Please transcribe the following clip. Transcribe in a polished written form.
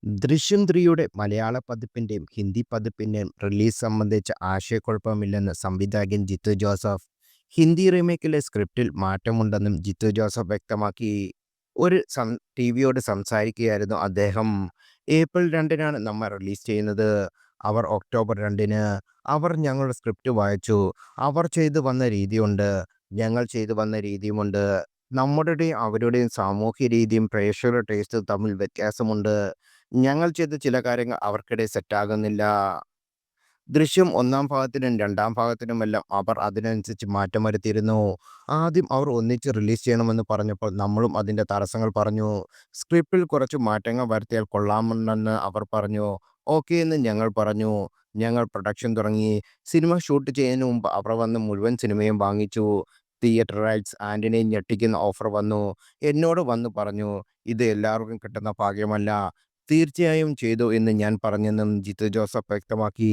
ദൃശ്യം 3യുടെ മലയാള പതിപ്പിന്റെയും ഹിന്ദി പതിപ്പിന്റെയും റിലീസ് സംബന്ധിച്ച് ആശയക്കുഴപ്പമില്ലെന്ന് സംവിധായകൻ ജിത്തു ജോസഫ്. ഹിന്ദി റീമേക്കിലെ സ്ക്രിപ്റ്റിൽ മാറ്റമുണ്ടെന്നും ജിത്തു ജോസഫ് വ്യക്തമാക്കി. ഒരു ടിവിയോട് സംസാരിക്കുകയായിരുന്നു അദ്ദേഹം. ഏപ്രിൽ 2-നാണ് നമ്മൾ റിലീസ് ചെയ്യുന്നത്. അവർ ഒക്ടോബർ 2-ന്. അവർ ഞങ്ങളുടെ സ്ക്രിപ്റ്റ് വായിച്ചു. അവർ ചെയ്തു വന്ന രീതിയുണ്ട്, ഞങ്ങൾ ചെയ്തു വന്ന രീതിയുമുണ്ട്. നമ്മുടെയും അവരുടെയും സാമൂഹ്യ രീതിയും പ്രേക്ഷകരുടെ ടേസ്റ്റും തമ്മിൽ വ്യത്യാസമുണ്ട്. ഞങ്ങൾ ചെയ്ത ചില കാര്യങ്ങൾ അവർക്കിടയിൽ സെറ്റാകുന്നില്ല. ദൃശ്യം 1-ാം ഭാഗത്തിനും 2-ാം ഭാഗത്തിനുമെല്ലാം അവർ അതിനനുസരിച്ച് മാറ്റം വരുത്തിയിരുന്നു. ആദ്യം അവർ ഒന്നിച്ച് റിലീസ് ചെയ്യണമെന്ന് പറഞ്ഞപ്പോൾ നമ്മളും അതിൻ്റെ തടസ്സങ്ങൾ പറഞ്ഞു. സ്ക്രിപ്റ്റിൽ കുറച്ച് മാറ്റങ്ങൾ വരുത്തിയാൽ കൊള്ളാമെന്ന് അവർ പറഞ്ഞു. ഓക്കേ എന്ന് ഞങ്ങൾ പറഞ്ഞു. ഞങ്ങൾ പ്രൊഡക്ഷൻ തുടങ്ങി. സിനിമ ഷൂട്ട് ചെയ്യുന്നതിന് മുമ്പ് അവർ വന്ന് മുഴുവൻ സിനിമയും വാങ്ങിച്ചു. Theatre rights. ആന്റണിയെ ഞെട്ടിക്കുന്ന ഓഫർ വന്നു. എന്നോട് വന്ന് പറഞ്ഞു, ഇത് എല്ലാവർക്കും കിട്ടുന്ന ഭാഗ്യമല്ല. തീർച്ചയായും ചെയ്തു എന്ന് ഞാൻ പറഞ്ഞെന്നും ജിത്തു ജോസഫ് വ്യക്തമാക്കി.